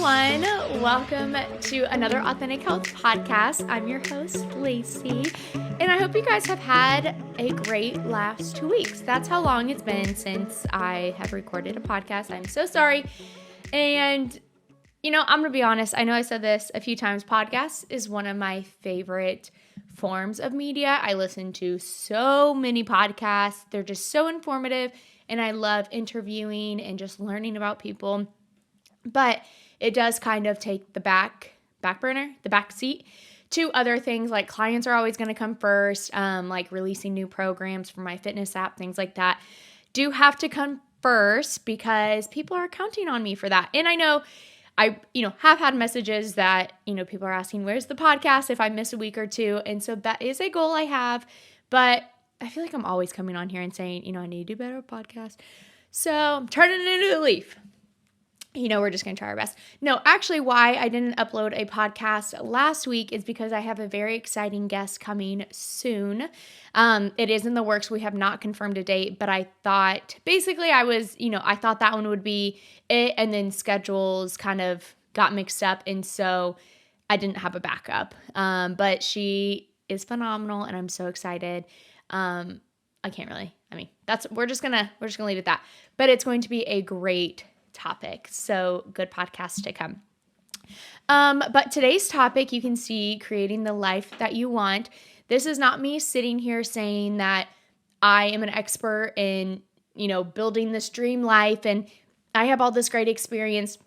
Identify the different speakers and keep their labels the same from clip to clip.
Speaker 1: everyone. Welcome to another Authentic Health podcast. I'm your host, Lacey, and I hope you guys have had a great last 2 weeks. That's how long it's been since I have recorded a podcast. I'm so sorry. And, I'm going to be honest. I know I said this a few times. Podcasts is one of my favorite forms of media. I listen to so many podcasts. They're just so informative, and I love interviewing and just learning about people. But it does kind of take the back seat to other things, like clients are always going to come first, like releasing new programs for my fitness app, things like that do have to come first because people are counting on me for that. And I know I have had messages that, people are asking, where's the podcast if I miss a week or two? And so that is a goal I have, but I feel like I'm always coming on here and saying, I need to do better at podcast. So I'm turning it into a leaf. We're just going to try our best. No, actually, why I didn't upload a podcast last week is because I have a very exciting guest coming soon. It is in the works. We have not confirmed a date, but I thought, basically, I thought that one would be it, and then schedules kind of got mixed up, and so I didn't have a backup. But she is phenomenal, and I'm so excited. We're just gonna leave it at that. But it's going to be a great topic. So good podcast to come. But today's topic, you can see creating the life that you want. This is not me sitting here saying that I am an expert in, building this dream life and I have all this great experience.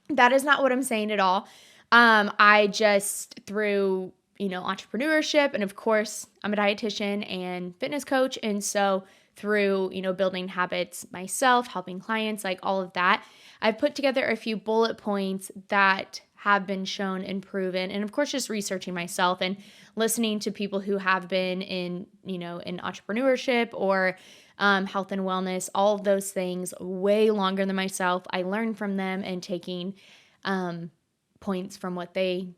Speaker 1: That is not what I'm saying at all. I just, through, entrepreneurship, and of course I'm a dietitian and fitness coach. And so through, building habits myself, helping clients, like all of that, I've put together a few bullet points that have been shown and proven. And of course, just researching myself and listening to people who have been in entrepreneurship or health and wellness, all of those things way longer than myself. I learn from them and taking points from what they,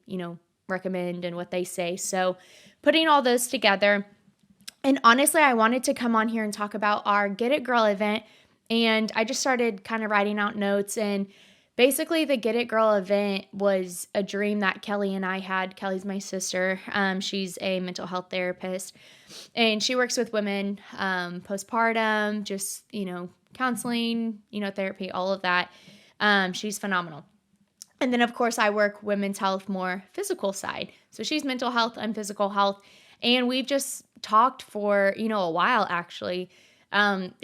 Speaker 1: recommend and what they say. So putting all those together. And honestly, I wanted to come on here and talk about our Get It Girl event. And I just started kind of writing out notes. And basically, the Get It Girl event was a dream that Kelly and I had. Kelly's my sister. She's a mental health therapist. And she works with women postpartum, just, counseling, therapy, all of that. She's phenomenal. And then, of course, I work women's health, more physical side. So she's mental health, I'm physical health. And we've just talked for, a while actually,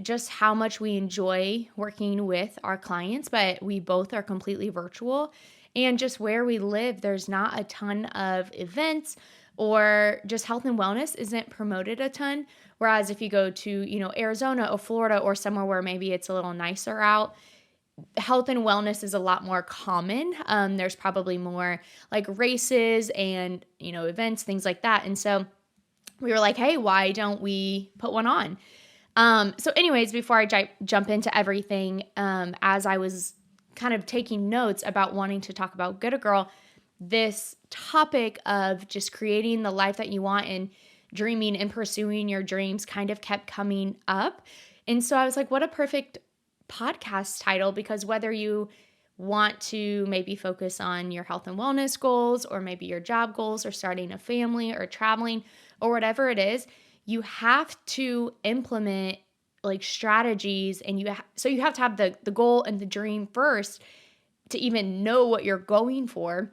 Speaker 1: just how much we enjoy working with our clients, but we both are completely virtual. And just where we live, there's not a ton of events, or just health and wellness isn't promoted a ton. Whereas if you go to, Arizona or Florida or somewhere where maybe it's a little nicer out, health and wellness is a lot more common. There's probably more like races and, events, things like that. And so we were like, hey, why don't we put one on? So anyways, before I jump into everything, as I was kind of taking notes about wanting to talk about Get It Girl, this topic of just creating the life that you want and dreaming and pursuing your dreams kind of kept coming up. And so I was like, what a perfect podcast title, because whether you want to maybe focus on your health and wellness goals, or maybe your job goals, or starting a family, or traveling, or whatever it is, you have to implement like strategies, and you have to have the goal and the dream first to even know what you're going for,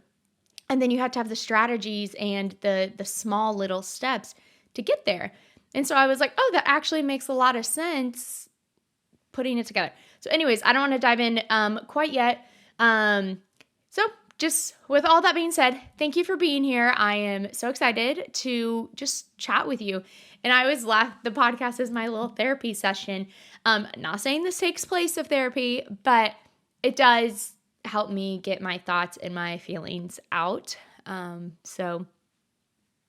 Speaker 1: and then you have to have the strategies and the small little steps to get there. And so I was like, oh, that actually makes a lot of sense, putting it together. So anyways, I don't want to dive in quite yet. So just with all that being said, thank you for being here. I am so excited to just chat with you. And I always laugh, the podcast is my little therapy session. Not saying this takes place of therapy, but it does help me get my thoughts and my feelings out. So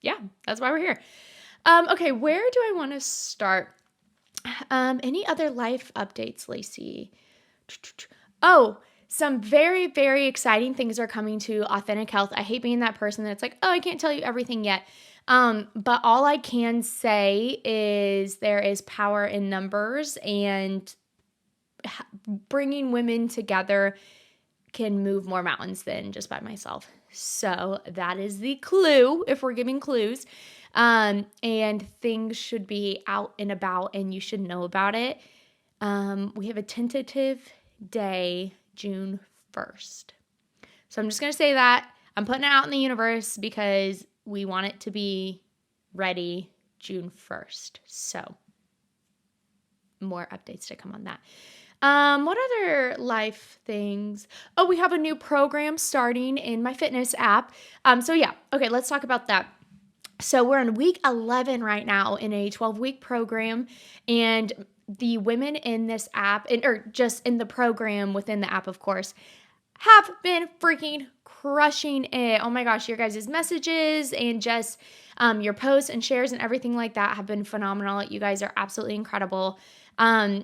Speaker 1: yeah, that's why we're here. Okay, where do I want to start? Any other life updates, Lacey? Oh, some very, very exciting things are coming to Authentic Health. I hate being that person that's like, oh, I can't tell you everything yet. But all I can say is there is power in numbers, and bringing women together can move more mountains than just by myself. So that is the clue, if we're giving clues. And things should be out and about, and you should know about it. We have a tentative day, June 1st. So I'm just going to say that. I'm putting it out in the universe because we want it to be ready June 1st. So more updates to come on that. What other life things? Oh, we have a new program starting in my fitness app. Okay, let's talk about that. So we're in week 11 right now in a 12-week program, and the women in this app, or just in the program within the app, of course, have been freaking crushing it. Oh my gosh, your guys' messages and just your posts and shares and everything like that have been phenomenal. You guys are absolutely incredible.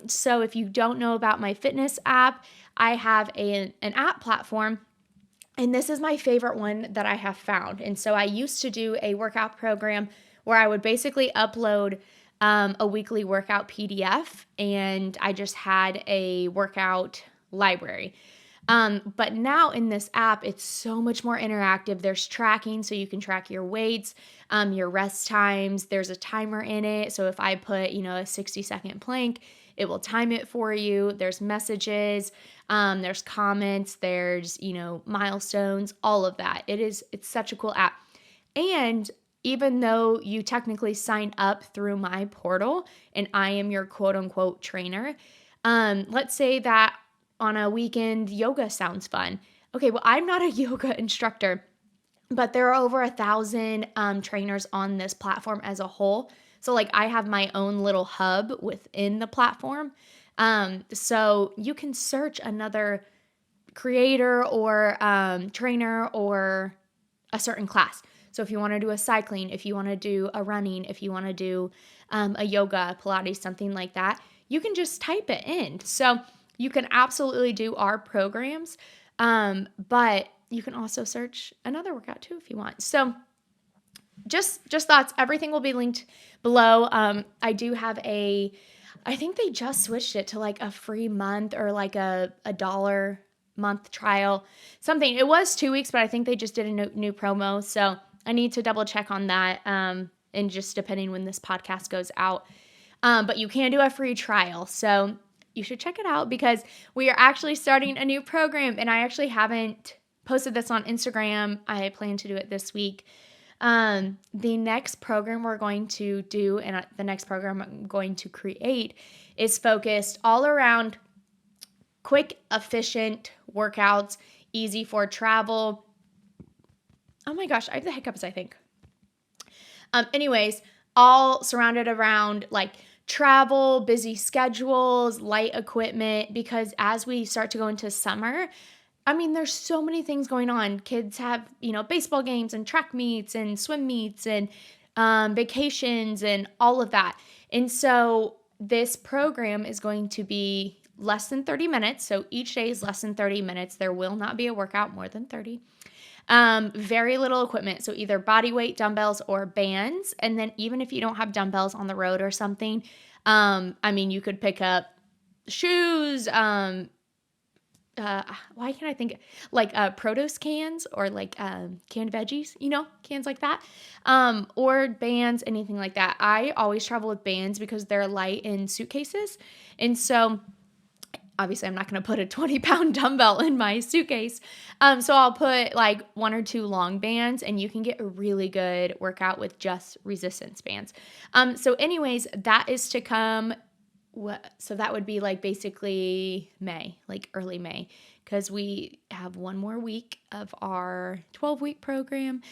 Speaker 1: So if you don't know about my fitness app, I have an app platform, and this is my favorite one that I have found. And so I used to do a workout program where I would basically upload a weekly workout PDF, and I just had a workout library. But now in this app, it's so much more interactive. There's tracking, so you can track your weights, your rest times. There's a timer in it. So if I put, a 60-second plank, it will time it for you. There's messages, there's comments, there's, milestones, all of that. It's such a cool app. And even though you technically sign up through my portal and I am your quote unquote trainer, let's say that on a weekend, yoga sounds fun. Okay, well, I'm not a yoga instructor, but there are over 1,000 trainers on this platform as a whole. So I have my own little hub within the platform. So you can search another creator or trainer or a certain class. So if you want to do a cycling, if you want to do a running, if you want to do a yoga, Pilates, something like that, you can just type it in. So you can absolutely do our programs, but you can also search another workout too if you want. So just thoughts. Everything will be linked below. I do have I think they just switched it to a free month or a $1 month trial, something. It was 2 weeks, but I think they just did a new promo. So I need to double check on that. And just depending when this podcast goes out. But you can do a free trial. So you should check it out because we are actually starting a new program, and I actually haven't posted this on Instagram. I plan to do it this week. The next program we're going to do and the next program I'm going to create is focused all around quick, efficient workouts, easy for travel. Oh my gosh, I have the hiccups, I think. Anyways, all surrounded around travel, busy schedules, light equipment, because as we start to go into summer, there's so many things going on. Kids have, baseball games and track meets and swim meets and vacations and all of that. And so this program is going to be less than 30 minutes. So each day is less than 30 minutes. There will not be a workout more than 30. Very little equipment. So either body weight, dumbbells, or bands. And then even if you don't have dumbbells on the road or something, you could pick up shoes, why can't I think produce cans or canned veggies, cans like that, or bands, anything like that. I always travel with bands because they're light in suitcases. And so obviously I'm not going to put a 20-pound dumbbell in my suitcase. So I'll put 1 or 2 long bands, and you can get a really good workout with just resistance bands. So anyways, that is to come. So that would be basically May, early May, because we have one more week of our 12-week program.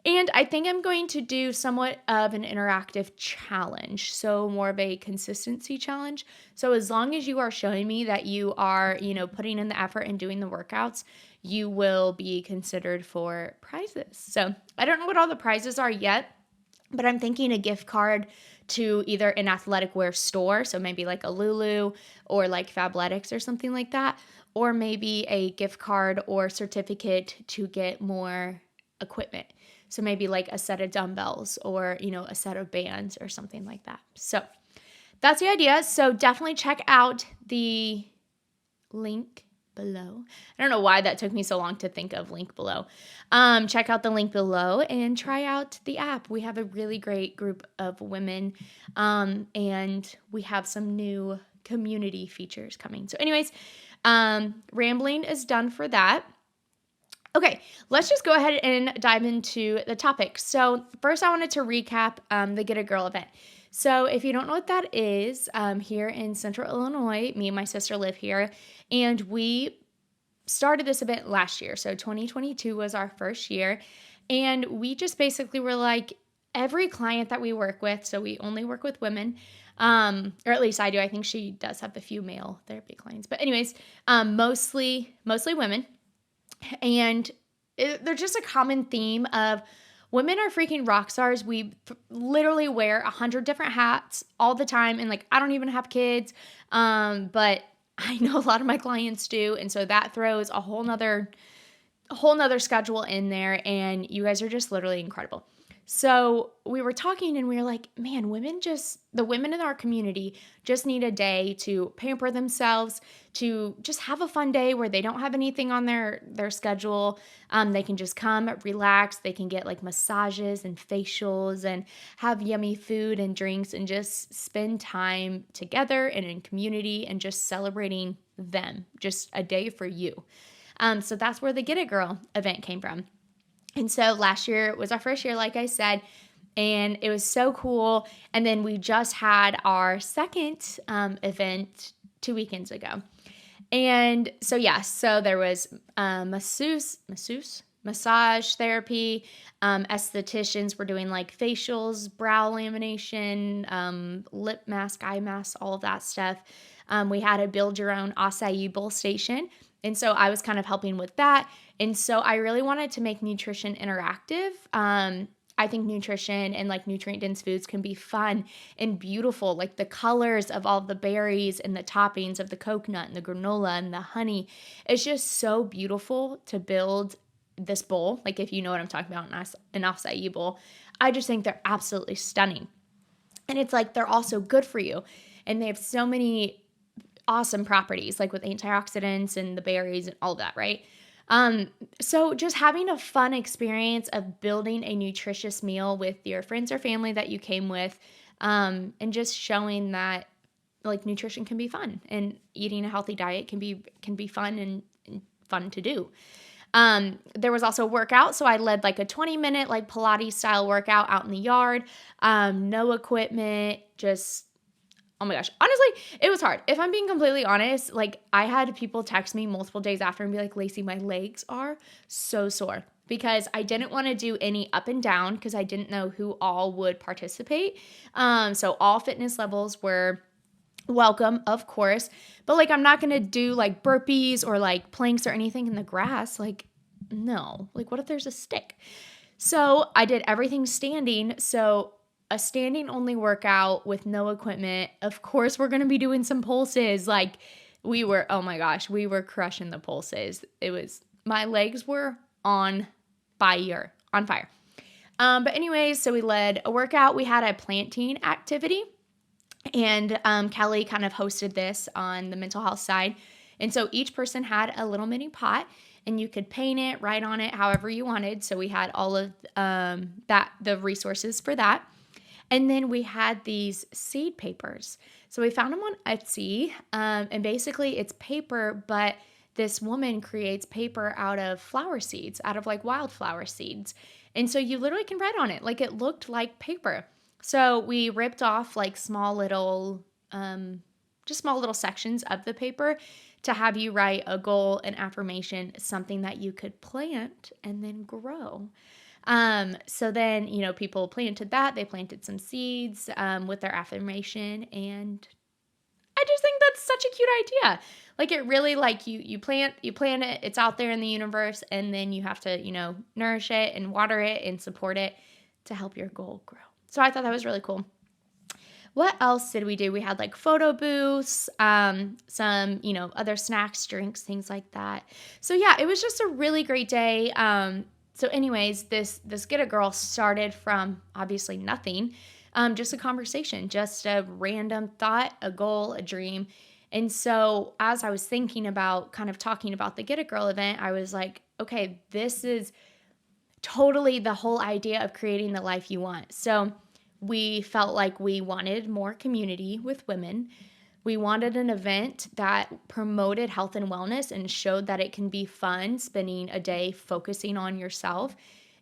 Speaker 1: And I think I'm going to do somewhat of an interactive challenge, so more of a consistency challenge. So as long as you are showing me that you are, putting in the effort and doing the workouts, you will be considered for prizes. So I don't know what all the prizes are yet, but I'm thinking a gift card to either an athletic wear store, so maybe a Lulu or Fabletics or something like that, or maybe a gift card or certificate to get more equipment. So maybe a set of dumbbells or, a set of bands or something like that. So that's the idea. So definitely check out the link below. I don't know why that took me so long to think of link below. Check out the link below and try out the app. We have a really great group of women, and we have some new community features coming. So anyways, rambling is done for that. Okay, let's just go ahead and dive into the topic. So first I wanted to recap the Get a Girl event. So if you don't know what that is, here in Central Illinois, me and my sister live here, and we started this event last year. So 2022 was our first year, and we just basically were like, every client that we work with, so we only work with women, or at least I do. I think she does have a few male therapy clients, but anyways, mostly women. And they're just a common theme of women are freaking rock stars. We literally wear 100 different hats all the time. And like, I don't even have kids. But I know a lot of my clients do. And so that throws a whole nother schedule in there. And you guys are just literally incredible. So we were talking and we were like, man, the women in our community just need a day to pamper themselves, to just have a fun day where they don't have anything on their schedule. They can just come, relax. They can get like massages and facials and have yummy food and drinks and just spend time together and in community and just celebrating them. Just a day for you. So that's where the Get It Girl event came from. And so last year was our first year, like I said, and it was so cool. And then we just had our second event 2 weekends ago. And so, so there was massage therapy, estheticians were doing like facials, brow lamination, lip mask, eye mask, all of that stuff. We had a build your own acai bowl station. And so I was kind of helping with that. And so I really wanted to make nutrition interactive. I think nutrition and like nutrient-dense foods can be fun and beautiful. Like the colors of all the berries and the toppings of the coconut and the granola and the honey. It's just so beautiful to build this bowl. Like if you know what I'm talking about, an acai bowl. I just think they're absolutely stunning. And it's like they're also good for you. And they have so many awesome properties, like with antioxidants and the berries and all of that, right? So just having a fun experience of building a nutritious meal with your friends or family that you came with, and just showing that like nutrition can be fun and eating a healthy diet can be fun and fun to do. There was also a workout. So I led like a 20-minute like Pilates style workout out in the yard. No equipment, just oh my gosh. Honestly, it was hard. If I'm being completely honest, like I had people text me multiple days after and be like, Lacey, my legs are so sore because I didn't want to do any up and down because I didn't know who all would participate. So all fitness levels were welcome, of course, but like I'm not going to do like burpees or like planks or anything in the grass. Like, no, like what if there's a stick? So I did everything standing. So a standing only workout with no equipment. Of course, we're going to be doing some pulses. Like oh my gosh, we were crushing the pulses. My legs were on fire. But anyways, so we led a workout. We had a planting activity and Kelly kind of hosted this on the mental health side. And so each person had a little mini pot and you could paint it, write on it, however you wanted. So we had all of the resources for that. And then we had these seed papers. So we found them on Etsy. And basically it's paper, but this woman creates paper out of flower seeds, out of like wildflower seeds. And so you literally can write on it. Like it looked like paper. So we ripped off like small little sections of the paper to have you write a goal, an affirmation, something that you could plant and then grow. So then, people planted that. They planted some seeds with their affirmation. And I just think that's such a cute idea. Like it really like you plant it, it's out there in the universe, and then you have to, nourish it and water it and support it to help your goal grow. So I thought that was really cool. What else did we do? We had like photo booths, some, other snacks, drinks, things like that. So yeah, it was just a really great day. So anyways, this Get a Girl started from obviously nothing, just a conversation, just a random thought, a goal, a dream. And so as I was thinking about kind of talking about the Get It Girl event, I was like, okay, this is totally the whole idea of creating the life you want. So we felt like we wanted more community with women. We wanted an event that promoted health and wellness and showed that it can be fun spending a day focusing on yourself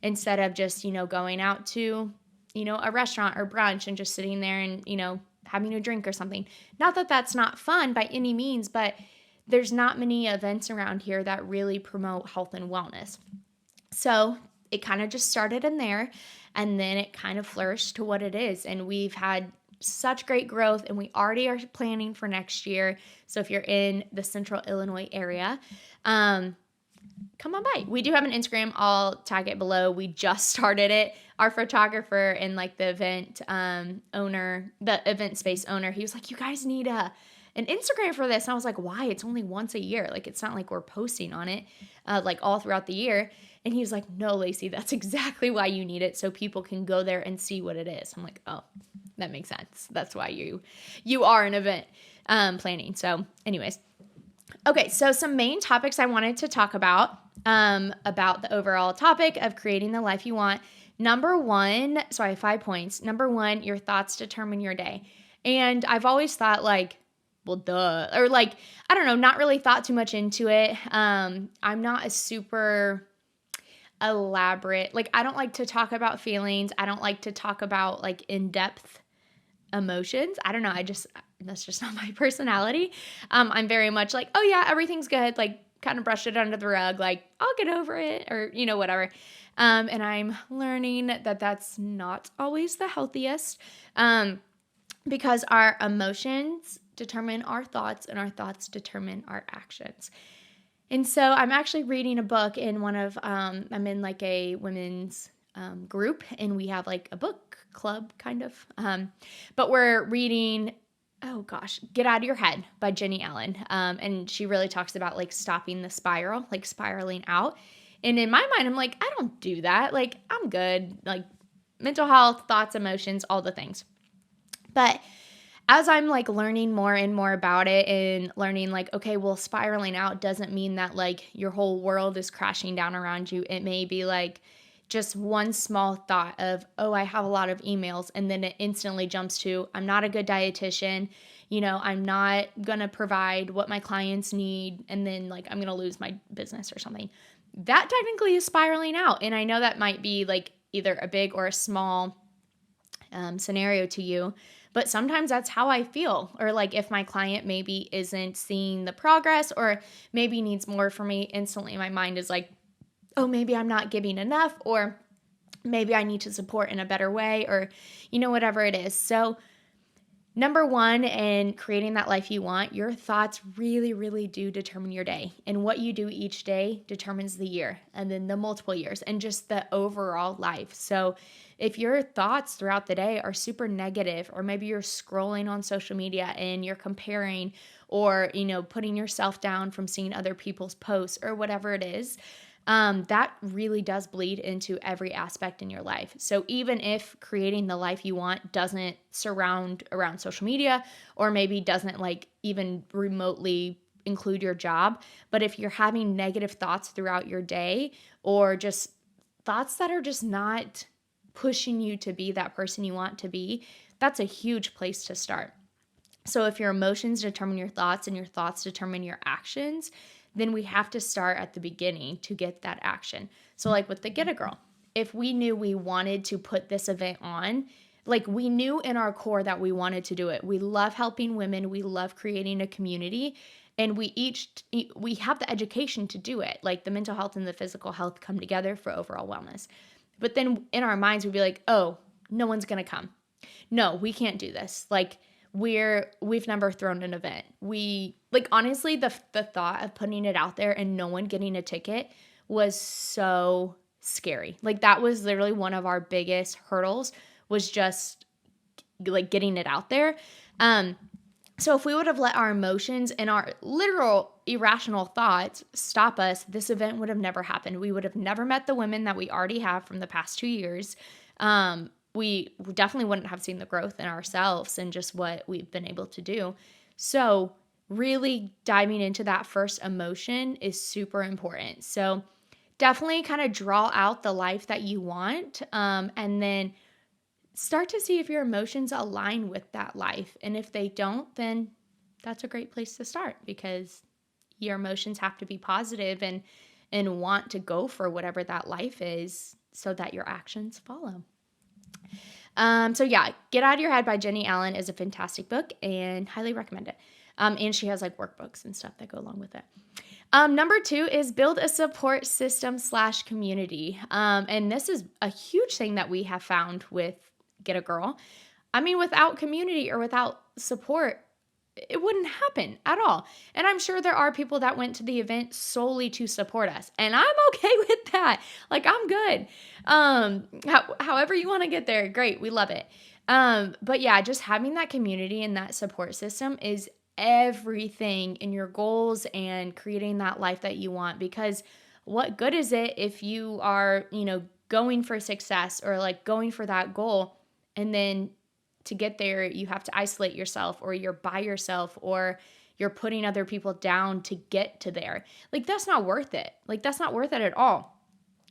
Speaker 1: instead of just, going out to, a restaurant or brunch and just sitting there and, having a drink or something. Not that that's not fun by any means, but there's not many events around here that really promote health and wellness. So it kind of just started in there, and then it kind of flourished to what it is. And we've had such great growth, and we already are planning for next year. So if you're in the Central Illinois area, come on by. We do have an Instagram. I'll tag it below. We just started it. Our photographer and like the event owner, the event space owner, he was like, you guys need an Instagram for this. And I was like, why? It's only once a year. Like, it's not like we're posting on it like all throughout the year. And he was like, no, Lacey, that's exactly why you need it. So people can go there and see what it is. I'm like, oh, that makes sense. That's why you are an event planning. So anyways, okay. So some main topics I wanted to talk about the overall topic of creating the life you want. Number one, so I have 5 points. Number one, your thoughts determine your day. And I've always thought like, well, duh, or like, I don't know, not really thought too much into it. I'm not a super elaborate, like, I don't like to talk about feelings. I don't like to talk about like in-depth emotions. I don't know. That's just not my personality. I'm very much like, oh yeah, everything's good. Like, kind of brush it under the rug. Like, I'll get over it, or, whatever. And I'm learning that that's not always the healthiest, because our emotions determine our thoughts, and our thoughts determine our actions. And so I'm actually reading a book in I'm in like a women's group, and we have like a book club kind of. But we're reading, oh gosh, Get Out of Your Head by Jenny Allen. And she really talks about like stopping the spiral, like spiraling out. And in my mind, I'm like, I don't do that. Like, I'm good. Like, mental health, thoughts, emotions, all the things. But as I'm like learning more and more about it, and learning like, okay, well, spiraling out doesn't mean that like your whole world is crashing down around you. It may be like just one small thought of, oh, I have a lot of emails. And then it instantly jumps to, I'm not a good dietitian. I'm not going to provide what my clients need. And then like, I'm going to lose my business or something. That technically is spiraling out. And I know that might be like either a big or a small scenario to you, but sometimes that's how I feel. Or like if my client maybe isn't seeing the progress, or maybe needs more from me, instantly my mind is like, oh, maybe I'm not giving enough, or maybe I need to support in a better way, or, whatever it is. So number one, in creating that life you want, your thoughts really, really do determine your day. And what you do each day determines the year, and then the multiple years, and just the overall life. So if your thoughts throughout the day are super negative, or maybe you're scrolling on social media and you're comparing, or, putting yourself down from seeing other people's posts, or whatever it is, that really does bleed into every aspect in your life. So even if creating the life you want doesn't surround around social media, or maybe doesn't like even remotely include your job, but if you're having negative thoughts throughout your day, or just thoughts that are just not pushing you to be that person you want to be, that's a huge place to start. So if your emotions determine your thoughts, and your thoughts determine your actions, then we have to start at the beginning to get that action. So like with the Get It Girl, if we knew we wanted to put this event on, like we knew in our core that we wanted to do it. We love helping women. We love creating a community. And we have the education to do it. Like the mental health and the physical health come together for overall wellness. But then in our minds, we'd be like, oh, no one's going to come. No, we can't do this. Like, we've never thrown an event. We like, honestly, the thought of putting it out there and no one getting a ticket was so scary. Like, that was literally one of our biggest hurdles, was just like getting it out there. So if we would have let our emotions and our literal irrational thoughts stop us, this event would have never happened. We would have never met the women that we already have from the past 2 years. We definitely wouldn't have seen the growth in ourselves and just what we've been able to do. So really diving into that first emotion is super important. So definitely kind of draw out the life that you want, and then start to see if your emotions align with that life. And if they don't, then that's a great place to start, because your emotions have to be positive and want to go for whatever that life is so that your actions follow. So yeah, Get Out of Your Head by Jennie Allen is a fantastic book and highly recommend it. And she has like workbooks and stuff that go along with it. Number 2 is build a support system / community. And this is a huge thing that we have found with Get a Girl. I mean, without community or without support, it wouldn't happen at all. And I'm sure there are people that went to the event solely to support us, and I'm okay with that. Like, I'm good. However you want to get there, great. We love it. But yeah, just having that community and that support system is everything in your goals and creating that life that you want. Because what good is it if you are, going for success or like going for that goal, and then to get there, you have to isolate yourself, or you're by yourself, or you're putting other people down to get to there. Like, that's not worth it. Like, that's not worth it at all.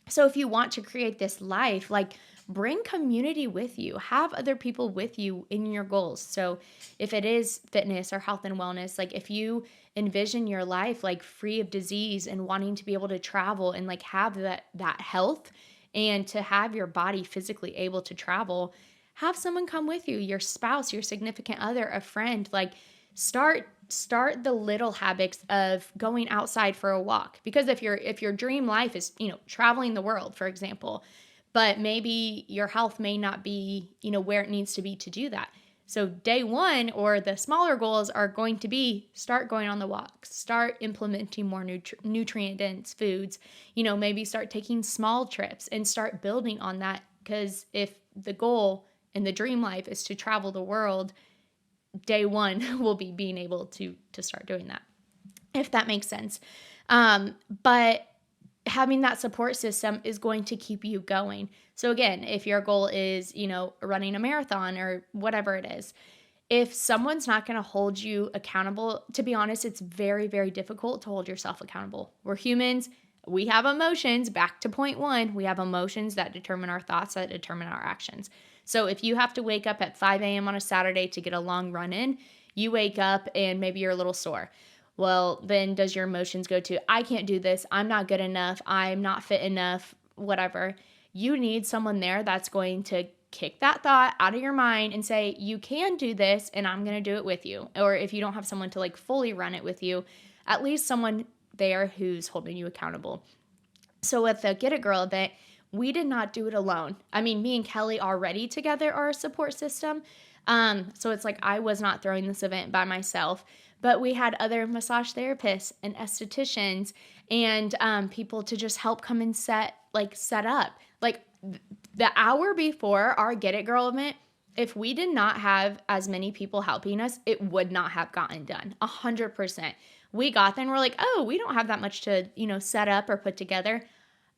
Speaker 1: So if you want to create this life, like, bring community with you, have other people with you in your goals. So if it is fitness or health and wellness, like if you envision your life like free of disease and wanting to be able to travel and like have that health, and to have your body physically able to travel, have someone come with you, your spouse, your significant other, a friend. Like, start the little habits of going outside for a walk. Because if your dream life is, traveling the world, for example, but maybe your health may not be, where it needs to be to do that. So day 1, or the smaller goals, are going to be start going on the walks, start implementing more nutrient dense foods, maybe start taking small trips and start building on that. Because if the goal and the dream life is to travel the world, day 1 will be being able to start doing that, if that makes sense. But having that support system is going to keep you going. So again, if your goal is, running a marathon or whatever it is, if someone's not going to hold you accountable, to be honest, it's very, very difficult to hold yourself accountable. We're humans. We have emotions. Back to point 1, we have emotions that determine our thoughts, that determine our actions. So if you have to wake up at 5 a.m. on a Saturday to get a long run in, you wake up and maybe you're a little sore. Well, then does your emotions go to, I can't do this, I'm not good enough, I'm not fit enough, whatever? You need someone there that's going to kick that thought out of your mind and say, you can do this, and I'm going to do it with you. Or if you don't have someone to like fully run it with you, at least someone there who's holding you accountable. So with the Get a Girl event, we did not do it alone. I mean, me and Kelly already together are a support system. So it's like I was not throwing this event by myself, but we had other massage therapists and estheticians and people to just help come and set up. Like the hour before our Get It Girl event, if we did not have as many people helping us, it would not have gotten done. 100%. We got there and we're like, oh, we don't have that much to, set up or put together.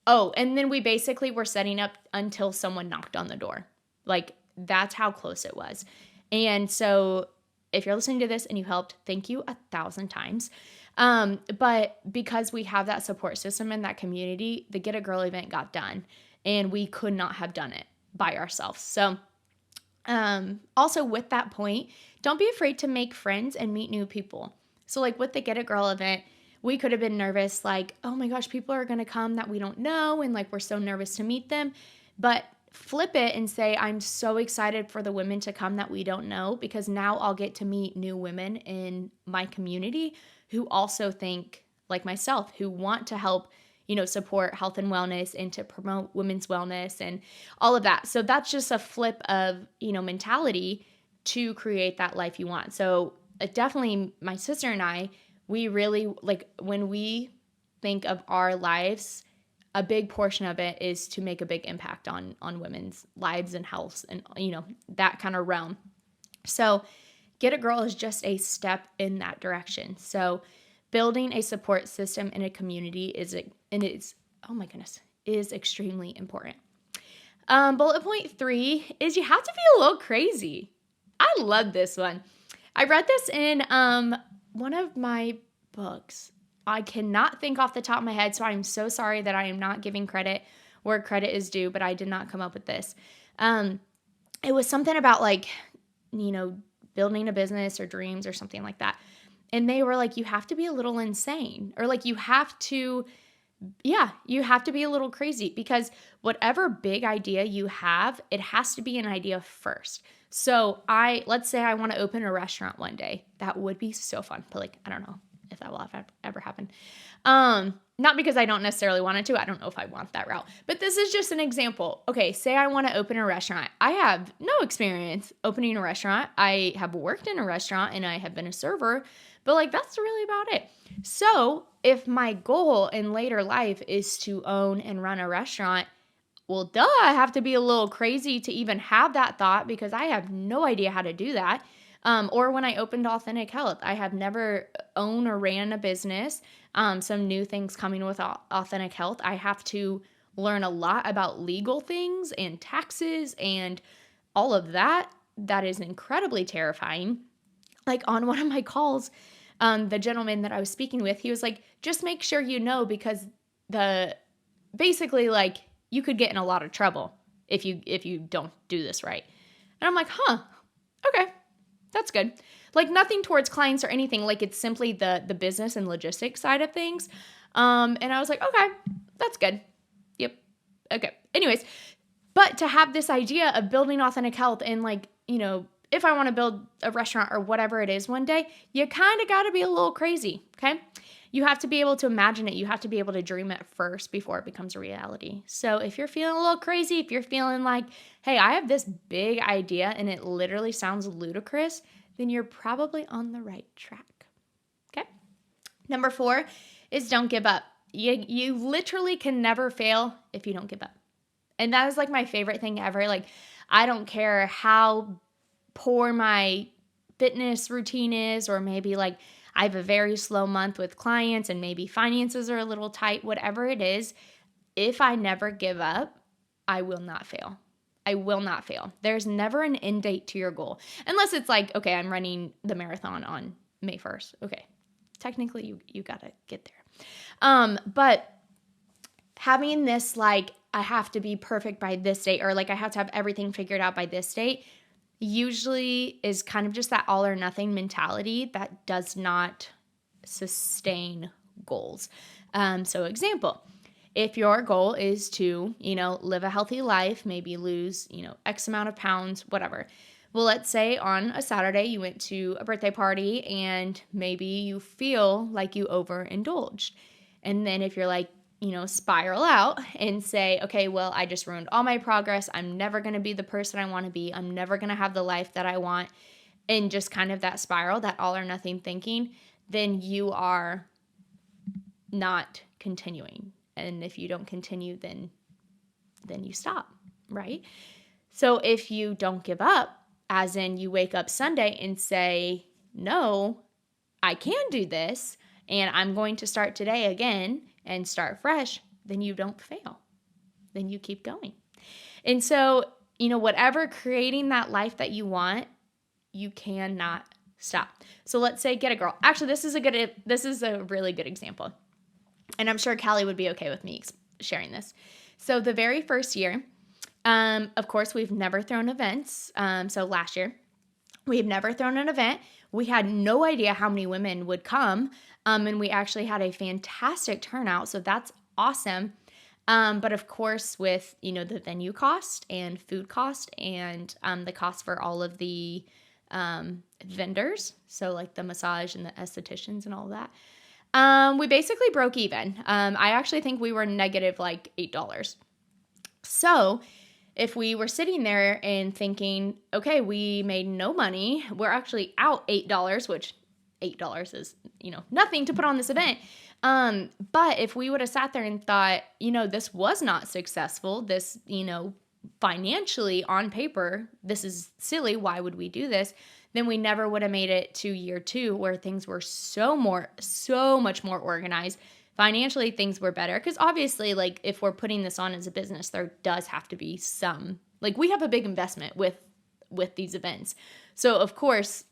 Speaker 1: Oh, and then we basically were setting up until someone knocked on the door. Like, that's how close it was. And so if you're listening to this and you helped, thank you 1,000 times. But because we have that support system and that community, the Get a Girl event got done, and we could not have done it by ourselves. So also with that point, don't be afraid to make friends and meet new people. So like with the Get a Girl event, we could have been nervous, like, oh my gosh, people are going to come that we don't know, and like we're so nervous to meet them. But flip it and say, I'm so excited for the women to come that we don't know, because now I'll get to meet new women in my community who also think like myself, who want to help, support health and wellness and to promote women's wellness and all of that. So that's just a flip of, mentality to create that life you want. So definitely my sister and I, we really, like, when we think of our lives, a big portion of it is to make a big impact on women's lives and health and, that kind of realm. So Get a Girl is just a step in that direction. So building a support system in a community is extremely important. Bullet point 3 is you have to be a little crazy. I love this one. I read this in one of my books. I cannot think off the top of my head, so I'm so sorry that I am not giving credit where credit is due, but I did not come up with this. It was something about like, building a business or dreams or something like that. And they were like, you have to be a little insane, or like you have to be a little crazy, because whatever big idea you have, it has to be an idea first. So let's say I want to open a restaurant one day. That would be so fun. But like, I don't know if that will ever happen. Not because I don't necessarily want it to. I don't know if I want that route. But this is just an example. Okay, say I want to open a restaurant. I have no experience opening a restaurant. I have worked in a restaurant and I have been a server, but like that's really about it. So if my goal in later life is to own and run a restaurant, well, duh, I have to be a little crazy to even have that thought, because I have no idea how to do that. Or when I opened Authentic Health, I have never owned or ran a business. Some new things coming with Authentic Health. I have to learn a lot about legal things and taxes and all of that. That is incredibly terrifying. Like on one of my calls, the gentleman that I was speaking with, he was like, just make sure you know, because basically like you could get in a lot of trouble if you don't do this right. And I'm like, okay. That's good. Like nothing towards clients or anything. Like it's simply the business and logistics side of things. And I was like, okay, that's good. Yep. Okay. Anyways, but to have this idea of building Authentic Health and like, if I want to build a restaurant or whatever it is one day, you kind of got to be a little crazy. Okay. You have to be able to imagine it. You have to be able to dream it first before it becomes a reality. So if you're feeling a little crazy, if you're feeling like, hey, I have this big idea and it literally sounds ludicrous, then you're probably on the right track. Okay. Number 4 is don't give up. You literally can never fail if you don't give up. And that is like my favorite thing ever. Like, I don't care how poor my fitness routine is, or maybe like I have a very slow month with clients and maybe finances are a little tight, whatever it is. If I never give up, I will not fail. I will not fail. There's never an end date to your goal. Unless it's like, okay, I'm running the marathon on May 1st. Okay. Technically you got to get there. But having this, like, I have to be perfect by this date, or like I have to have everything figured out by this date, usually is kind of just that all or nothing mentality that does not sustain goals. So example, if your goal is to, live a healthy life, maybe lose, X amount of pounds, whatever. Well, let's say on a Saturday you went to a birthday party and maybe you feel like you overindulged. And then if you're like, spiral out and say, okay, well, I just ruined all my progress. I'm never going to be the person I want to be. I'm never going to have the life that I want. And just kind of that spiral, that all or nothing thinking, then you are not continuing. And if you don't continue, then you stop, right? So if you don't give up, as in you wake up Sunday and say, no, I can do this, and I'm going to start today again and start fresh, then you don't fail. Then you keep going. And so, whatever creating that life that you want, you cannot stop. So let's say get a girl. Actually, this is a really good example. And I'm sure Callie would be okay with me sharing this. So the very first year, of course, we've never thrown events. So last year, we've never thrown an event. We had no idea how many women would come. And we actually had a fantastic turnout. So that's awesome. But of course, with, the venue cost and food cost and the cost for all of the vendors, so like the massage and the estheticians and all that, we basically broke even. I actually think we were negative like $8. So if we were sitting there and thinking, okay, we made no money, we're actually out $8, which $8 is, nothing to put on this event. But if we would have sat there and thought, this was not successful, this, financially on paper, this is silly, why would we do this? Then we never would have made it to year 2 where things were so much more organized. Financially, things were better because obviously, like, if we're putting this on as a business, there does have to be some, like, we have a big investment with these events. So of course,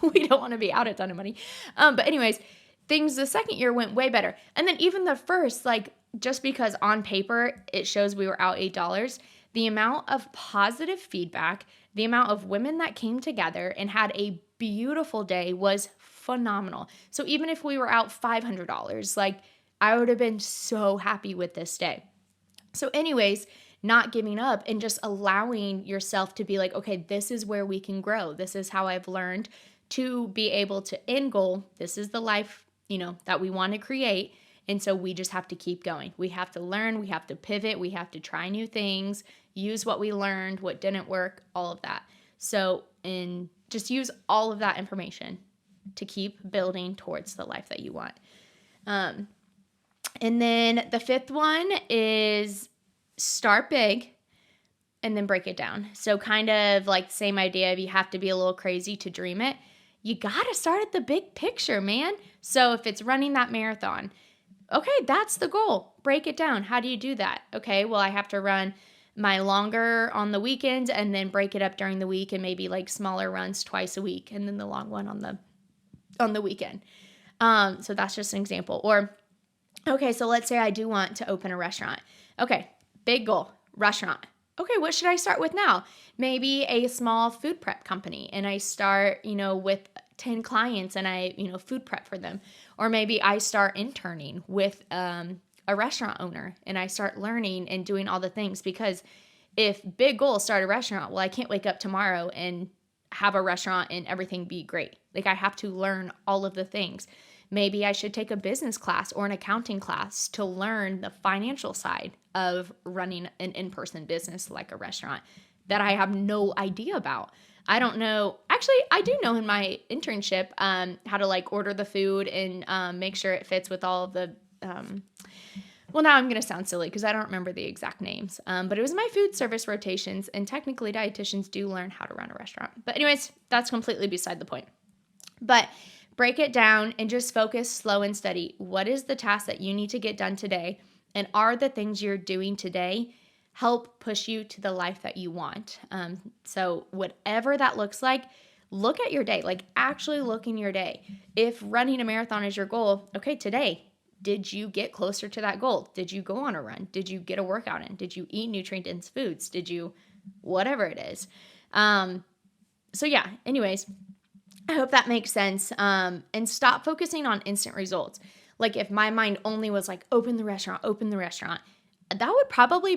Speaker 1: we don't want to be out a ton of money. But anyways, things the second year went way better. And then even the first, like, just because on paper it shows we were out $8, the amount of positive feedback, the amount of women that came together and had a beautiful day was phenomenal. So even if we were out $500, like, I would have been so happy with this day. So anyways, not giving up and just allowing yourself to be like, okay, this is where we can grow. This is how I've learned to be able to end goal. This is the life, that we want to create. And so we just have to keep going. We have to learn, we have to pivot, we have to try new things, use what we learned, what didn't work, all of that. So, and just use all of that information to keep building towards the life that you want. And then the fifth one is start big and then break it down. So kind of like the same idea of you have to be a little crazy to dream it. You got to start at the big picture, man. So if it's running that marathon, okay, that's the goal. Break it down. How do you do that? Okay, well, I have to run my longer on the weekends and then break it up during the week and maybe like smaller runs twice a week and then the long one on the weekend. So that's just an example. Or, okay, so let's say I do want to open a restaurant. Okay, big goal, restaurant. Okay, what should I start with now? Maybe a small food prep company and I start, with 10 clients and I, food prep for them. Or maybe I start interning with a restaurant owner and I start learning and doing all the things, because if big goal, start a restaurant, well, I can't wake up tomorrow and have a restaurant and everything be great. Like, I have to learn all of the things. Maybe I should take a business class or an accounting class to learn the financial side of running an in-person business like a restaurant that I have no idea about. I don't know. Actually, I do know in my internship how to like order the food and make sure it fits with all of the well, now I'm going to sound silly because I don't remember the exact names, but it was my food service rotations, and technically dietitians do learn how to run a restaurant. But anyways, that's completely beside the point. But break it down and just focus slow and steady. What is the task that you need to get done today? And are the things you're doing today help push you to the life that you want? So whatever that looks like, look at your day, like actually look in your day. If running a marathon is your goal, okay, today, did you get closer to that goal? Did you go on a run? Did you get a workout in? Did you eat nutrient-dense foods? Did you, whatever it is. So yeah, anyways, I hope that makes sense. And stop focusing on instant results. Like if my mind only was like, open the restaurant, that would probably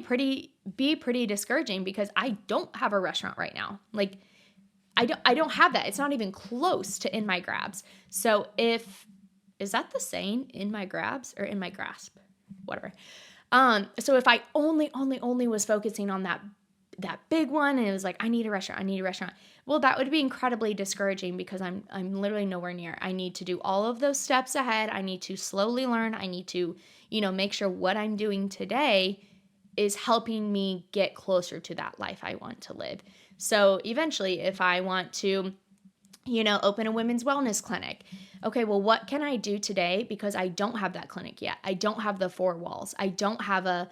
Speaker 1: be pretty discouraging, because I don't have a restaurant right now. Like I don't have that. It's not even close to in my grabs. So is that the saying, in my grabs or in my grasp? Whatever. So if I only was focusing on that big one and it was like, I need a restaurant. Well, that would be incredibly discouraging, because I'm literally nowhere near. I need to do all of those steps ahead. I need to slowly learn. I need to, make sure what I'm doing today is helping me get closer to that life I want to live. So eventually, if I want to, open a women's wellness clinic, okay, well, what can I do today? Because I don't have that clinic yet. I don't have the 4 walls. I don't have a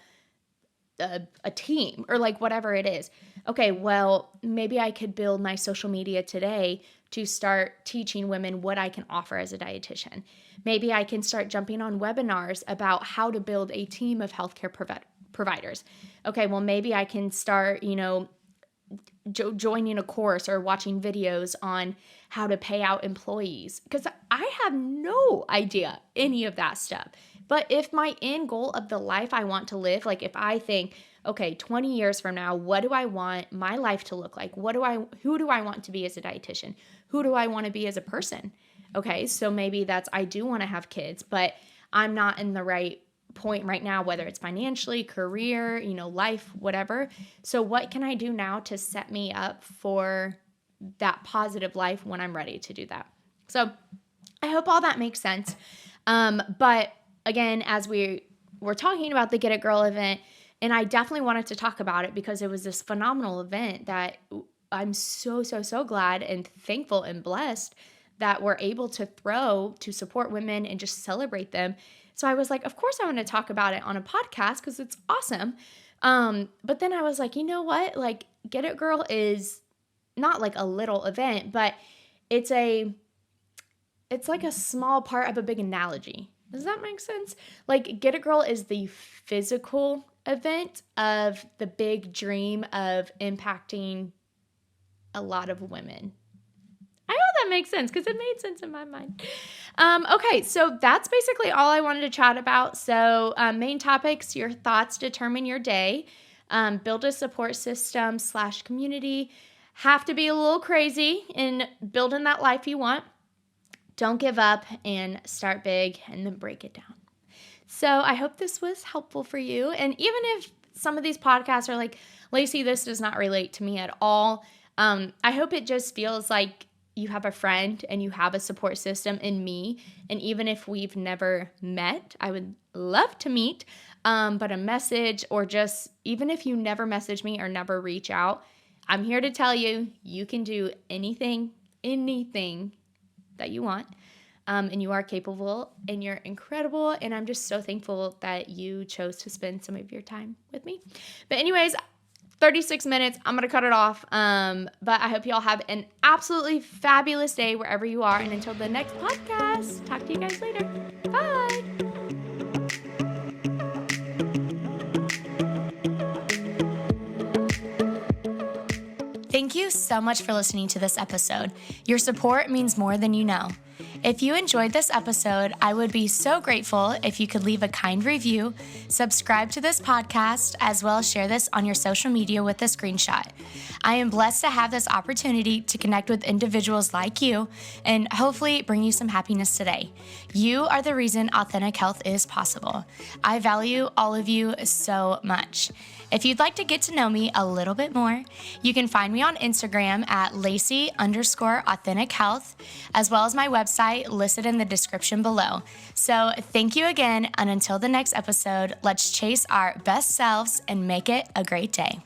Speaker 1: team, or like whatever it is. Okay, well, maybe I could build my social media today to start teaching women what I can offer as a dietitian. Maybe I can start jumping on webinars about how to build a team of healthcare providers. Okay, well, maybe I can start, joining a course or watching videos on how to pay out employees, because I have no idea any of that stuff. But if my end goal of the life I want to live, like if I think, okay, 20 years from now, what do I want my life to look like? Who do I want to be as a dietitian? Who do I want to be as a person? Okay, so maybe I do want to have kids, but I'm not in the right point right now, whether it's financially, career, life, whatever. So what can I do now to set me up for that positive life when I'm ready to do that? So I hope all that makes sense. But again, as we were talking about the Get It Girl event, and I definitely wanted to talk about it because it was this phenomenal event that I'm so, so, so glad and thankful and blessed that we're able to throw to support women and just celebrate them. So I was like, of course I want to talk about it on a podcast because it's awesome. But then I was like, you know what? Like, Get It Girl is not like a little event, but it's like a small part of a big analogy. Does that make sense? Like, Get a Girl is the physical event of the big dream of impacting a lot of women. I hope that makes sense because it made sense in my mind. Okay, so that's basically all I wanted to chat about. So main topics, your thoughts determine your day. Build a support system / community. Have to be a little crazy in building that life you want. Don't give up and start big and then break it down. So I hope this was helpful for you. And even if some of these podcasts are like, Lacey, this does not relate to me at all, I hope it just feels like you have a friend and you have a support system in me. And even if we've never met, I would love to meet, but a message, or just even if you never message me or never reach out, I'm here to tell you, you can do anything that you want, and you are capable, and you're incredible, and I'm just so thankful that you chose to spend some of your time with me. But anyways, 36 minutes, I'm going to cut it off, but I hope you all have an absolutely fabulous day wherever you are, and until the next podcast, talk to you guys later. Bye! Thank you so much for listening to this episode. Your support means more than you know. If you enjoyed this episode, I would be so grateful if you could leave a kind review, subscribe to this podcast, as well as share this on your social media with a screenshot. I am blessed to have this opportunity to connect with individuals like you and hopefully bring you some happiness today. You are the reason Authentic Health is possible. I value all of you so much. If you'd like to get to know me a little bit more, you can find me on Instagram at Lacey_Authentic Health, as well as my website listed in the description below. So thank you again, and until the next episode, let's chase our best selves and make it a great day.